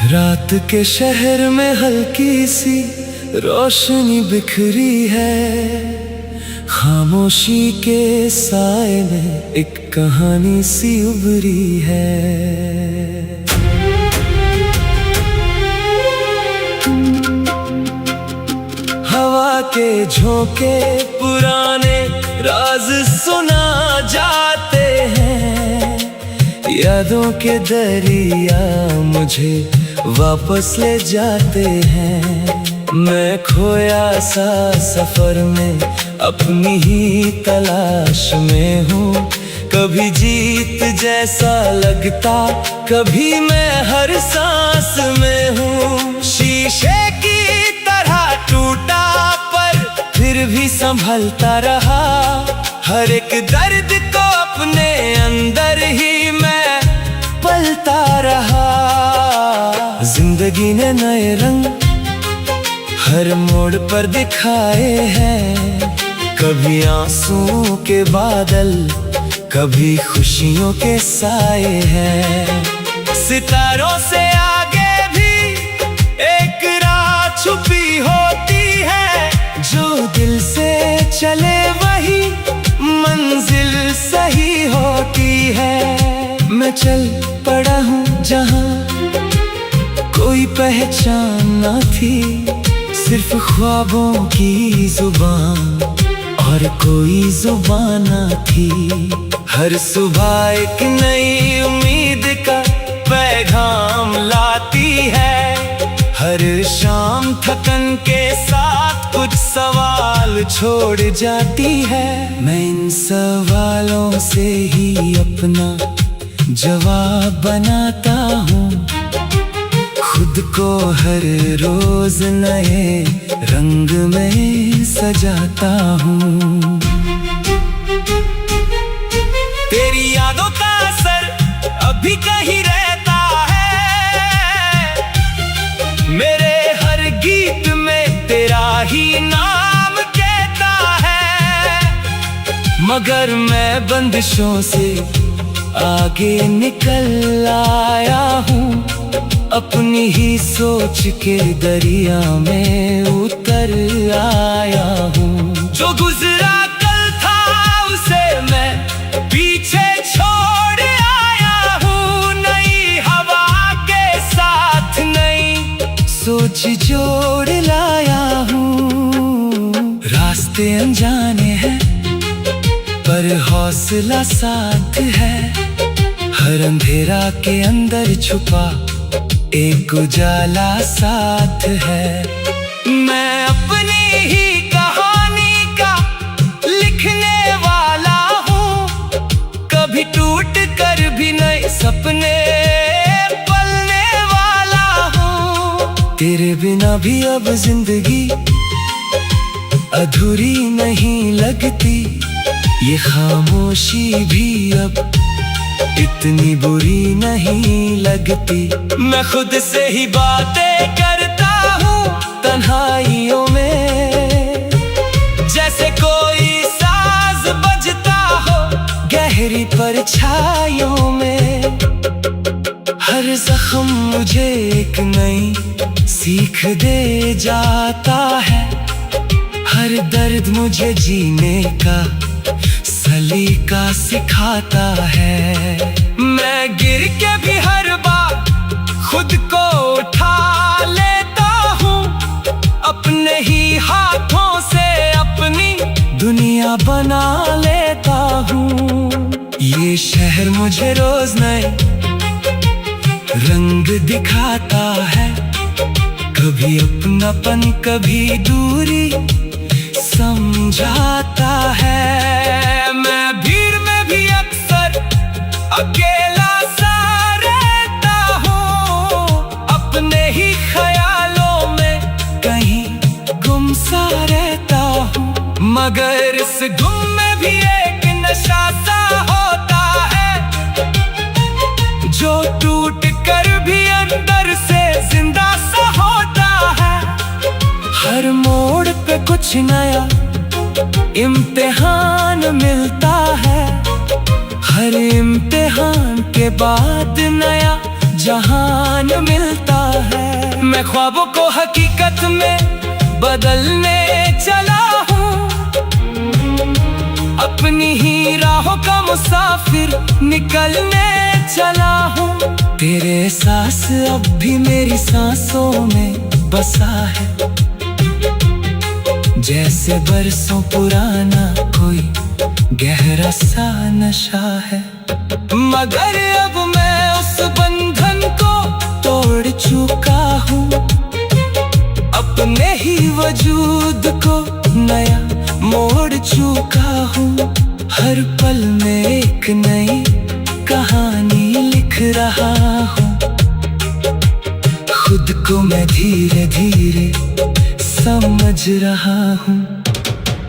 रात के शहर में हल्की सी रोशनी बिखरी है, खामोशी के साए में एक कहानी सी उभरी है। हवा के झोंके पुराने राज सुना जाते हैं, यादों के दरिया मुझे वापस ले जाते हैं। मैं खोया सा सफर में अपनी ही तलाश में हूँ, कभी जीत जैसा लगता, कभी मैं हर सांस में हूँ। शीशे की तरह टूटा पर फिर भी संभलता रहा, हर एक दर्द को अपने अंदर ही मैं पलता रहा। जिंदगी ने नए रंग हर मोड़ पर दिखाए हैं, कभी आंसुओं के बादल, कभी खुशियों के साए हैं। सितारों से आगे भी एक राह छुपी होती है, जो दिल से चले वही मंजिल सही होती है। मैं चल पड़ा हूँ जहाँ कोई पहचान न थी, सिर्फ ख्वाबों की जुबान और कोई जुबान न थी। हर सुबह एक नई उम्मीद का पैगाम लाती है, हर शाम थकन के साथ कुछ सवाल छोड़ जाती है। मैं इन सवालों से ही अपना जवाब बनाता हूँ, खुद को हर रोज नए रंग में सजाता हूँ। तेरी यादों का असर अभी कहीं रहता है, मेरे हर गीत में तेरा ही नाम कहता है। मगर मैं बंदिशों से आगे निकल आया हूँ, अपनी ही सोच के दरिया में उतर आया हूँ। जो गुजरा कल था उसे मैं पीछे छोड़ आया हूँ, नई हवा के साथ नई सोच जोड़ लाया हूँ। रास्ते अनजाने हैं पर हौसला साथ है, हर अंधेरा के अंदर छुपा एक उजाला साथ है। मैं अपनी ही कहानी का लिखने वाला हूँ, कभी टूट कर भी नए सपने पलने वाला हूँ। तेरे बिना भी अब जिंदगी अधूरी नहीं लगती, ये खामोशी भी अब इतनी बुरी नहीं लगती। मैं खुद से ही बातें करता हूँ तन्हाइयों में, जैसे कोई साज बजता हो गहरी परछाइयों में। हर जख्म मुझे एक नई सीख दे जाता है, हर दर्द मुझे जीने का सलीका सिखाता है। मैं गिर के भी हर बार खुद को उठा लेता हूँ, अपने ही हाथों से अपनी दुनिया बना लेता हूँ। ये शहर मुझे रोज नए रंग दिखाता है, कभी अपनापन कभी दूरी समझाता है। मैं भीड़ में भी अक्सर अकेला सा रहता हूँ, अपने ही ख्यालों में कहीं गुम सा रहता हूँ। मगर इस गुम में भी एक नशा सा होता है, जो टूट कर भी अंदर से जिंदा सा होता है। हर मोड़ पे कुछ नया इम्तिहान मिलता है, हर इम्तिहान के बाद नया जहान मिलता है। मैं ख्वाबों को हकीकत में बदलने चला हूँ, अपनी ही राहों का मुसाफिर निकलने चला हूँ। तेरे एहसास अब भी मेरी सांसों में बसा है, जैसे बरसों पुराना कोई गहरा सा नशा है। मगर अब मैं उस बंधन को तोड़ चुका हूँ, अपने ही वजूद को नया मोड़ चुका हूँ। हर पल में एक नई कहानी लिख रहा हूँ, खुद को मैं धीरे धीरे समझ रहा हूँ।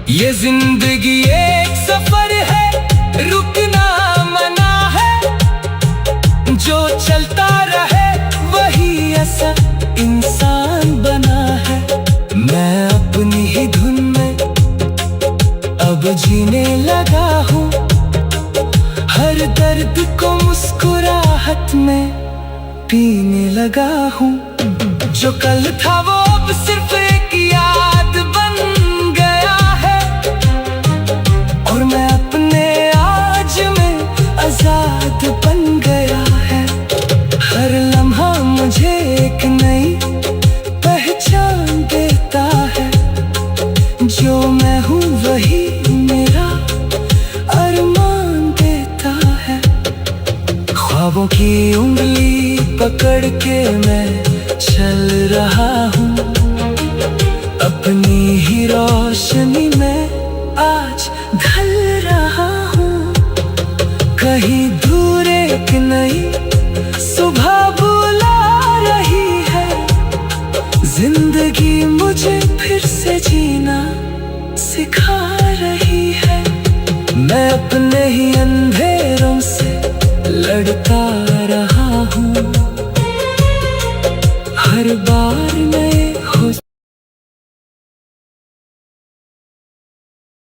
ये जिंदगी एक सफर है, रुकना मना है, जो चलता रहे वही असल इंसान बना है। मैं अपनी ही धुन में अब जीने लगा हूँ, हर दर्द को मुस्कुराहट में पीने लगा हूँ। जो कल था वो अब सिर्फ एक याद बन गया है, और मैं अपने आज में आजाद बन गया है। हर लम्हा मुझे एक नई पहचान देता है, जो मैं हूँ वही मेरा अरमान देता है। ख्वाबों की उंगली पकड़ के मैं चल रहा हूँ, अपनी ही रोशनी में आज ढल रहा हूँ। कहीं दूर एक नई सुबह बुला रही है, जिंदगी मुझे फिर से जीना सिखा रही है। मैं अपने ही अंधेरों से लड़ता रहा हूँ, हर बार